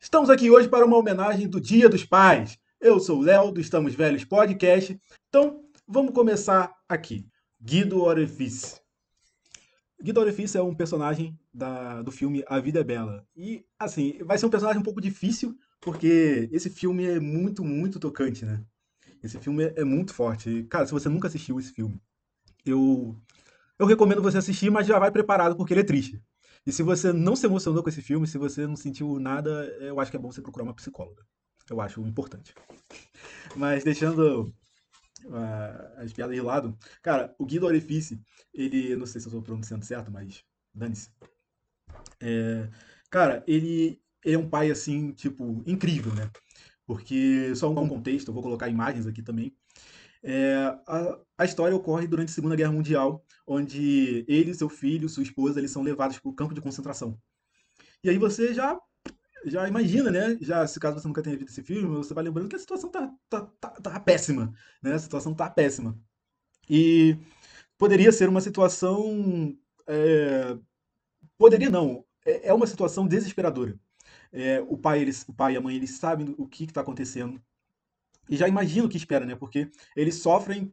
Estamos aqui hoje para uma homenagem do Dia dos Pais. Eu sou o Léo, do Estamos Velhos Podcast. Então, vamos começar aqui. Guido Orefice. Guido Orefice é um personagem do filme A Vida é Bela. E, assim, vai ser um personagem um pouco difícil, porque esse filme é muito, muito tocante, né? Esse filme é muito forte. E, cara, se você nunca assistiu esse filme, eu, eu recomendo você assistir, mas já vai preparado, porque ele é triste. E se você não se emocionou com esse filme, se você não sentiu nada, eu acho que é bom você procurar uma psicóloga. Eu acho importante. Mas deixando as piadas de lado, cara, o Guido Orefice, ele, não sei se eu estou pronunciando certo, mas dane-se. Cara, ele é um pai, assim, tipo, incrível, né? Porque, só um contexto, eu vou colocar imagens aqui também. A história ocorre durante a Segunda Guerra Mundial, onde ele, seu filho, sua esposa, eles são levados para o campo de concentração. E aí você já imagina, né? Já, se caso você nunca tenha visto esse filme, você vai lembrando que a situação tá péssima, né? A situação tá péssima. E poderia ser uma situação. é, Poderia não. É uma situação desesperadora. O pai e a mãe, eles sabem o que está acontecendo. E já imaginam o que espera, né? Porque eles sofrem.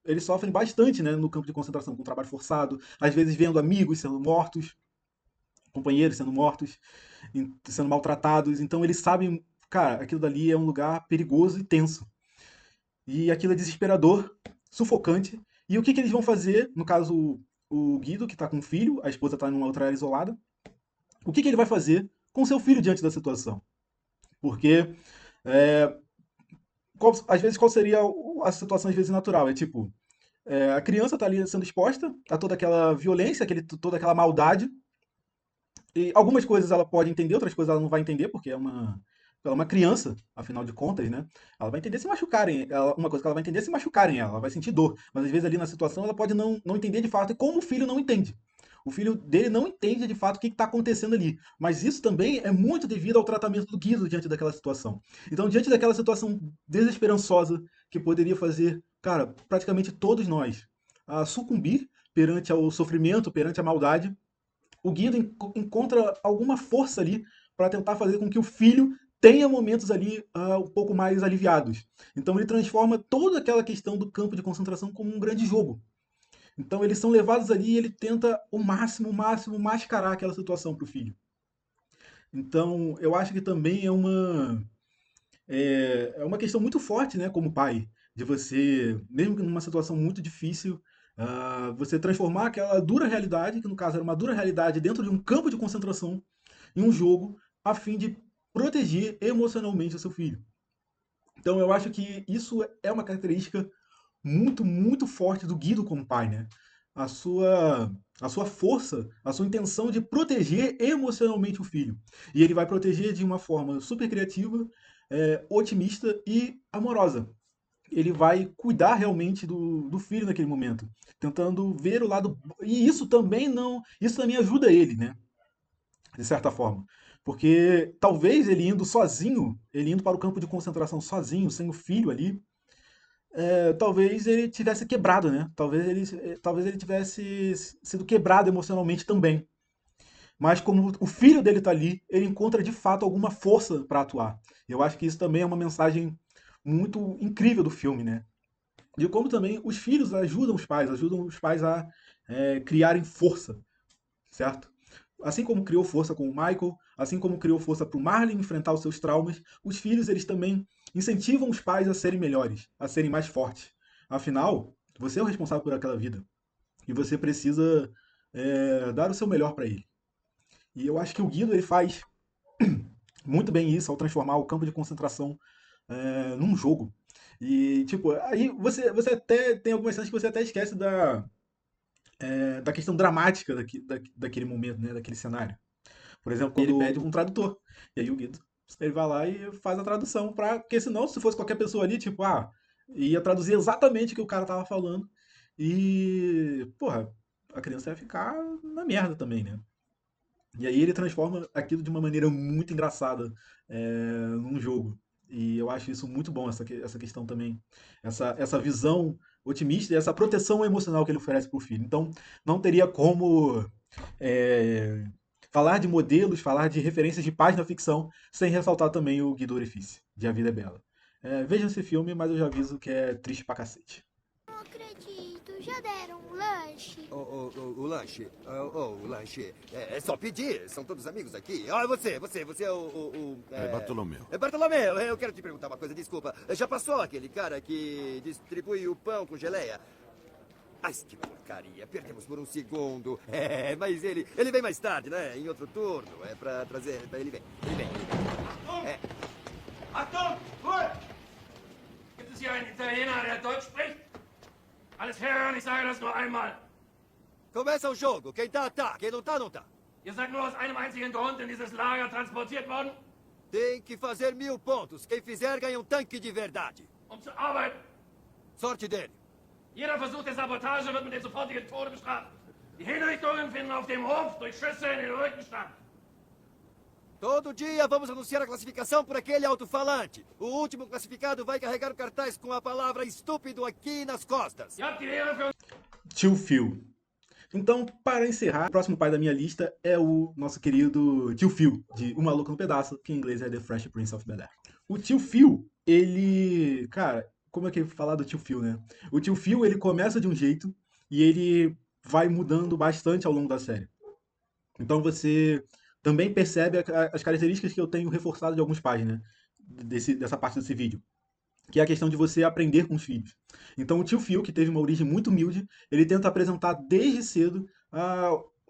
Eles sofrem bastante, né, no campo de concentração, com trabalho forçado, às vezes vendo amigos sendo mortos, companheiros sendo mortos, sendo maltratados. Então eles sabem, cara, aquilo dali é um lugar perigoso e tenso. E aquilo é desesperador, sufocante. E o que, que eles vão fazer? No caso, o Guido, que está com um filho, a esposa está numa outra área isolada. O que, que ele vai fazer com seu filho diante da situação? Porque, é, às vezes, qual seria a situação, às vezes, natural? É tipo, a criança está ali sendo exposta a toda aquela violência, toda aquela maldade. E algumas coisas ela pode entender, outras coisas ela não vai entender, porque ela é uma criança, afinal de contas, né? Ela vai entender se machucarem. Uma coisa que ela vai entender é se machucarem ela vai sentir dor. Mas às vezes ali na situação ela pode não entender de fato, e como o filho não entende. O filho dele não entende de fato o que está acontecendo ali. Mas isso também é muito devido ao tratamento do Guido diante daquela situação. Então, diante daquela situação desesperançosa que poderia fazer, cara, praticamente todos nós a sucumbir perante ao sofrimento, perante a maldade, o Guido encontra alguma força ali para tentar fazer com que o filho tenha momentos ali um pouco mais aliviados. Então ele transforma toda aquela questão do campo de concentração como um grande jogo. Então eles são levados ali e ele tenta o máximo mascarar aquela situação para o filho. Então eu acho que também é uma questão muito forte, né, como pai, de você, mesmo que numa situação muito difícil, você transformar aquela dura realidade, que no caso era uma dura realidade, dentro de um campo de concentração, em um jogo, a fim de proteger emocionalmente o seu filho. Então eu acho que isso é uma característica muito, muito forte do Guido como pai, né? A sua, a sua força, a sua intenção de proteger emocionalmente o filho. E ele vai proteger de uma forma super criativa, otimista e amorosa. Ele vai cuidar realmente do filho naquele momento, tentando ver o lado. E isso também não. Isso também ajuda ele, né? De certa forma. Porque talvez ele indo sozinho, ele indo para o campo de concentração sozinho, sem o filho ali, talvez ele tivesse quebrado, né? Talvez ele tivesse sido quebrado emocionalmente também. Mas como o filho dele está ali, ele encontra de fato alguma força para atuar. Eu acho que isso também é uma mensagem muito incrível do filme, né? De como também os filhos ajudam os pais a criarem força, certo? Assim como criou força com o Michael, assim como criou força para o Marlin enfrentar os seus traumas, os filhos eles também incentivam os pais a serem melhores, a serem mais fortes. Afinal, você é o responsável por aquela vida e você precisa dar o seu melhor para ele. E eu acho que o Guido ele faz muito bem isso ao transformar o campo de concentração num jogo. E, tipo, aí você até tem algumas cenas que você até esquece da questão dramática daquele momento, né, daquele cenário. Por exemplo, quando ele pede um tradutor. E aí o Guido, ele vai lá e faz a tradução para, porque senão se fosse qualquer pessoa ali, tipo, ia traduzir exatamente o que o cara tava falando e, porra, a criança ia ficar na merda também, né? E aí ele transforma aquilo de uma maneira muito engraçada num jogo. E eu acho isso muito bom, essa questão também. Essa visão otimista e essa proteção emocional que ele oferece pro filho. Então, não teria como é, falar de modelos, falar de referências de pais na ficção, sem ressaltar também o Guido Orifício, de A Vida é Bela. Vejam esse filme, mas eu já aviso que é triste pra cacete. Não acredito, já deram um lanche? O lanche. O lanche. É só pedir. São todos amigos aqui. Ah, você é É Bartolomeu. É Bartolomeu, eu quero te perguntar uma coisa, desculpa. Já passou aquele cara que distribui o pão com geleia? Mas que porcaria, perdemos por um segundo. Mas ele vem mais tarde, né? Em outro turno. É pra trazer. Ele vem. É. Achtung! Ruhe! Gibt es hier einen Italiener, der Deutsch spricht? Alles herhören, ich sage das nur einmal. Começa o jogo. Quem tá, tá. Quem não tá, não tá. Ihr seid nur aus einem einzigen Grund in dieses Lager transportiert worden? Tem que fazer 1000 pontos. Quem fizer ganha um tanque de verdade. Um zu arbeiten. Sorte dele. Jeder Versuch der Sabotage wird mit dem sofortigen Tode bestraft. Die Hinrichtungen finden auf dem Hof durch Schüsse in den Rücken statt. Todo dia vamos anunciar a classificação por aquele alto-falante. O último classificado vai carregar o cartaz com a palavra estúpido aqui nas costas. Ihr habt die Ehre für... Tio Phil. Então, para encerrar, o próximo pai da minha lista é o nosso querido Tio Phil, de O Maluco no Pedaço, que em inglês é The Fresh Prince of Bel-Air. O Tio Phil, ele... Cara, como é que eu ia falar do Tio Phil, né? O Tio Phil, ele começa de um jeito e ele vai mudando bastante ao longo da série. Então você também percebe as características que eu tenho reforçado de alguns pais, né? Dessa parte desse vídeo. Que é a questão de você aprender com os filhos. Então, o tio Phil, que teve uma origem muito humilde, ele tenta apresentar desde cedo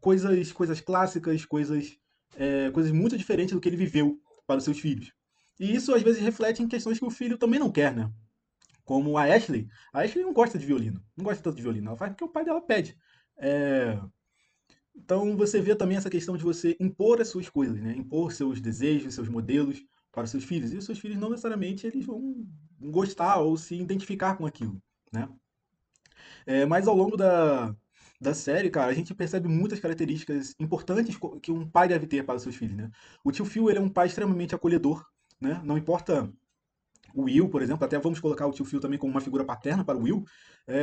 coisas clássicas, coisas muito diferentes do que ele viveu para os seus filhos. E isso, às vezes, reflete em questões que o filho também não quer, né? Como a Ashley. A Ashley não gosta de violino. Não gosta tanto de violino. Ela faz porque o pai dela pede. É, Então você vê também essa questão de você impor as suas coisas, né? Impor seus desejos, seus modelos para os seus filhos. E os seus filhos não necessariamente eles vão gostar ou se identificar com aquilo, né? Mas ao longo da série, cara, a gente percebe muitas características importantes que um pai deve ter para os seus filhos, né? O tio Phil, ele é um pai extremamente acolhedor, né? Não importa o Will, por exemplo, até vamos colocar o tio Phil também como uma figura paterna para o Will.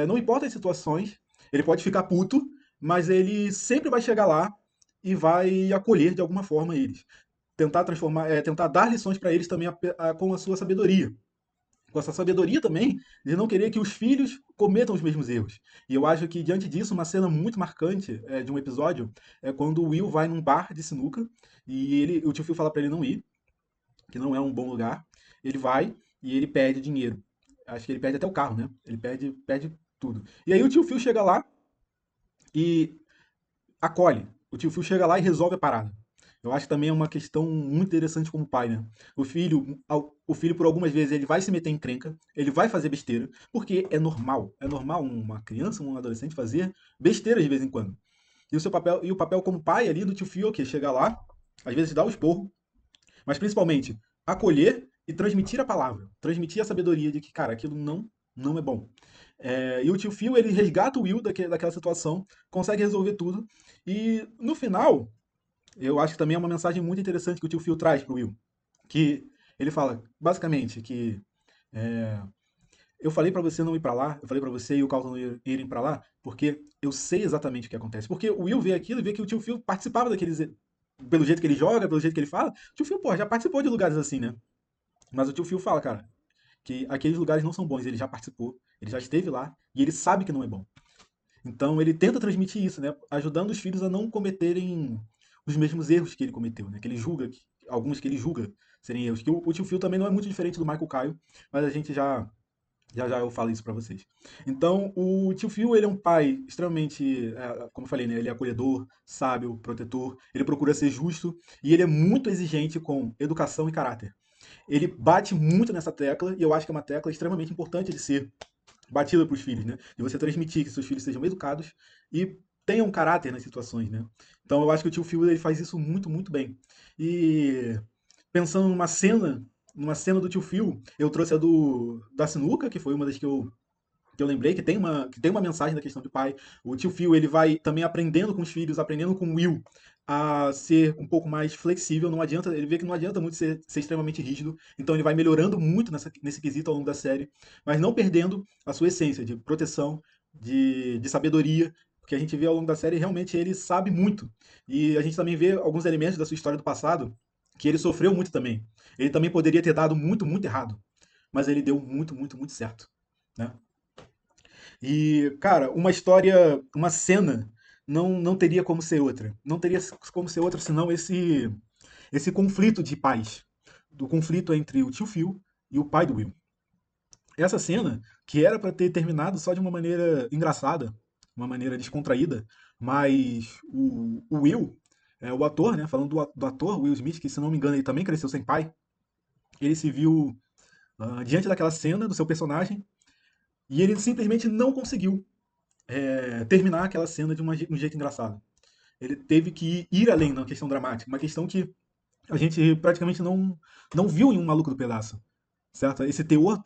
Não importa as situações, ele pode ficar puto, mas ele sempre vai chegar lá e vai acolher de alguma forma eles. Tentar transformar, tentar dar lições para eles também com a sua sabedoria. Com essa sabedoria também de não querer que os filhos cometam os mesmos erros. E eu acho que, diante disso, uma cena muito marcante de um episódio é quando o Will vai num bar de sinuca e o tio Phil fala para ele não ir, que não é um bom lugar. Ele vai e ele pede dinheiro. Acho que ele pede até o carro, né? Ele pede tudo. E aí o tio Phil chega lá e acolhe. O tio Phil chega lá e resolve a parada. Eu acho que também é uma questão muito interessante como pai, né? O filho, por algumas vezes, ele vai se meter em encrenca, ele vai fazer besteira, porque é normal. É normal uma criança, um adolescente fazer besteira de vez em quando. E o papel como pai ali do tio Phil, que chega lá, às vezes dá o esporro, mas principalmente acolher e transmitir a palavra, transmitir a sabedoria de que, cara, aquilo não é bom. E o tio Phil, ele resgata o Will daquela situação, consegue resolver tudo, e no final, eu acho que também é uma mensagem muito interessante que o tio Phil traz pro Will, que ele fala, basicamente, que é, eu falei pra você não ir pra lá, eu falei pra você e o Carlton não irem pra lá, porque eu sei exatamente o que acontece. Porque o Will vê aquilo e vê que o tio Phil participava daqueles, pelo jeito que ele joga, pelo jeito que ele fala, o tio Phil, pô, já participou de lugares assim, né? Mas o tio Phil fala, cara, que aqueles lugares não são bons, ele já participou, ele já esteve lá e ele sabe que não é bom. Então ele tenta transmitir isso, né? Ajudando os filhos a não cometerem os mesmos erros que ele cometeu, né? Que ele julga, alguns que ele julga serem erros. Que o tio Phil também não é muito diferente do Michael Caio, mas a gente já eu falo isso pra vocês. Então, o tio Phil, ele é um pai extremamente, como eu falei, né? Ele é acolhedor, sábio, protetor, ele procura ser justo e ele é muito exigente com educação e caráter. Ele bate muito nessa tecla e eu acho que é uma tecla extremamente importante de ser batida para os filhos, né? De você transmitir que seus filhos sejam educados e tenham caráter nas situações, né? Então eu acho que o tio Phil ele faz isso muito, muito bem. E pensando numa cena do tio Phil, eu trouxe a da sinuca, que foi uma das que eu lembrei, que tem uma mensagem da questão de pai. O tio Phil, ele vai também aprendendo com os filhos, aprendendo com o Will a ser um pouco mais flexível. Não adianta, ele vê que não adianta muito ser extremamente rígido, então ele vai melhorando muito nesse quesito ao longo da série, mas não perdendo a sua essência de proteção, de sabedoria, porque a gente vê ao longo da série realmente ele sabe muito. E a gente também vê alguns elementos da sua história do passado que ele sofreu muito também. Ele também poderia ter dado muito, muito errado, mas ele deu muito, muito, muito certo, né? E, cara, uma história, uma cena não teria como ser outra. Não teria como ser outra senão esse conflito de pais, do conflito entre o tio Phil e o pai do Will. Essa cena, que era para ter terminado só de uma maneira engraçada, uma maneira descontraída, mas o Will, o ator, né, falando do ator Will Smith, que se não me engano ele também cresceu sem pai, ele se viu diante daquela cena do seu personagem e ele simplesmente não conseguiu terminar aquela cena de um jeito engraçado. Ele teve que ir além na questão dramática, uma questão que a gente praticamente não viu em Um Maluco do Pedaço, certo? Esse teor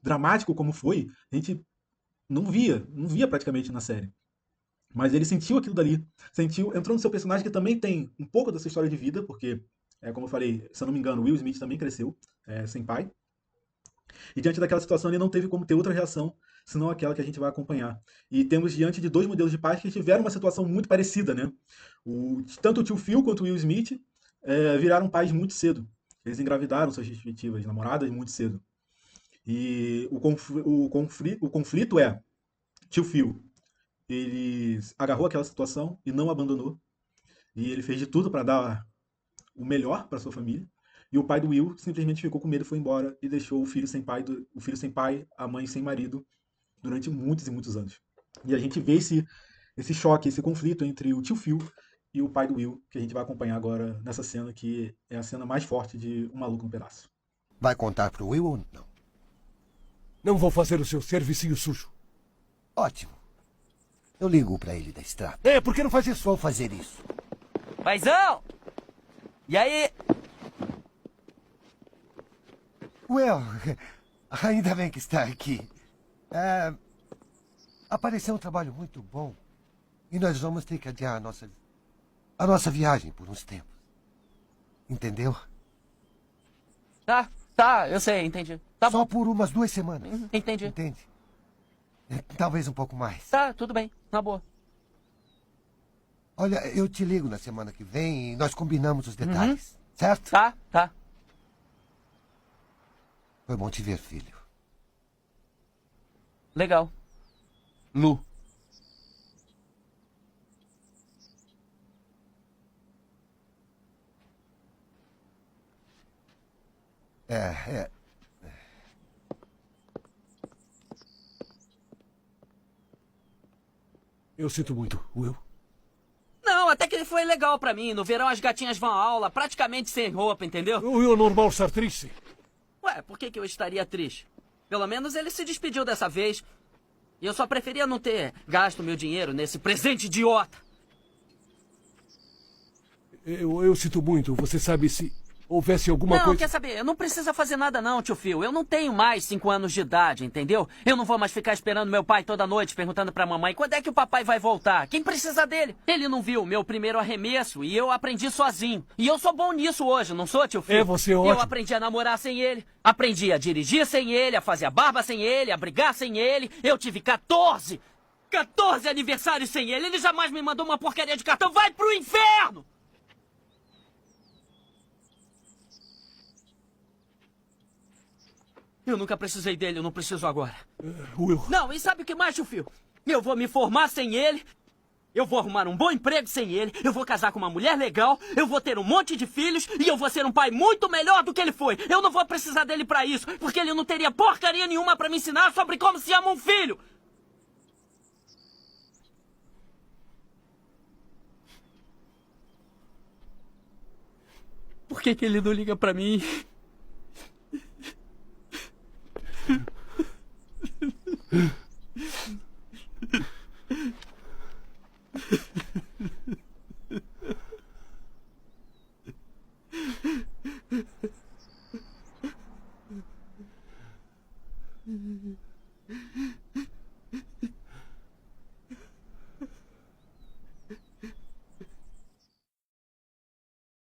dramático como foi, a gente não via praticamente na série. Mas ele sentiu aquilo dali, sentiu, entrou no seu personagem que também tem um pouco dessa história de vida, porque, como eu falei, se eu não me engano, Will Smith também cresceu sem pai. E diante daquela situação ele não teve como ter outra reação senão aquela que a gente vai acompanhar. E temos diante de dois modelos de pais que tiveram uma situação muito parecida, né? Tanto o tio Phil quanto o Will Smith viraram pais muito cedo. Eles engravidaram suas respectivas namoradas muito cedo. E o conflito é, tio Phil, ele agarrou aquela situação e não abandonou. E ele fez de tudo para dar o melhor para sua família. E o pai do Will simplesmente ficou com medo e foi embora e deixou o filho sem pai, a mãe sem marido durante muitos e muitos anos. E a gente vê esse choque, esse conflito entre o tio Phil e o pai do Will, que a gente vai acompanhar agora nessa cena que é a cena mais forte de Um Maluco no Pedaço. Vai contar pro Will ou não? Não vou fazer o seu servicinho sujo. Ótimo. Eu ligo pra ele da estrada. Por que não faz isso? Vou fazer isso. Paizão! E aí? Will, ainda bem que está aqui. Apareceu um trabalho muito bom. E nós vamos ter que adiar a nossa viagem por uns tempos. Entendeu? Tá, eu sei, entendi. Tá Só bom. por umas 2 semanas. Entendi. Entende? Talvez um pouco mais. Tá, tudo bem, na boa. Olha, eu te ligo na semana que vem e nós combinamos os detalhes. Certo? Tá. Foi bom te ver, filho. Legal. Lu. Eu sinto muito, Will. Não, até que ele foi legal pra mim. No verão as gatinhas vão à aula praticamente sem roupa, entendeu? O Will é normal estar triste. Ué, por que eu estaria triste? Pelo menos ele se despediu dessa vez. E eu só preferia não ter gasto meu dinheiro nesse presente idiota. Eu sinto muito. Você sabe se houvesse alguma Não, coisa... quer saber? Não precisa fazer nada não, tio Phil. Eu não tenho mais 5 anos de idade, entendeu? Eu não vou mais ficar esperando meu pai toda noite perguntando pra mamãe quando é que o papai vai voltar. Quem precisa dele? Ele não viu o meu primeiro arremesso e eu aprendi sozinho. E eu sou bom nisso hoje, não sou, tio Phil? Você é ótimo. Eu aprendi a namorar sem ele. Aprendi a dirigir sem ele, a fazer a barba sem ele, a brigar sem ele. Eu tive 14 aniversários sem ele. Ele jamais me mandou uma porcaria de cartão. Vai pro inferno! Eu nunca precisei dele, eu não preciso agora. Will... Não, e sabe o que mais, tio Phil? Eu vou me formar sem ele, eu vou arrumar um bom emprego sem ele, eu vou casar com uma mulher legal, eu vou ter um monte de filhos e eu vou ser um pai muito melhor do que ele foi. Eu não vou precisar dele pra isso, porque ele não teria porcaria nenhuma pra me ensinar sobre como se ama um filho. Por que ele não liga pra mim?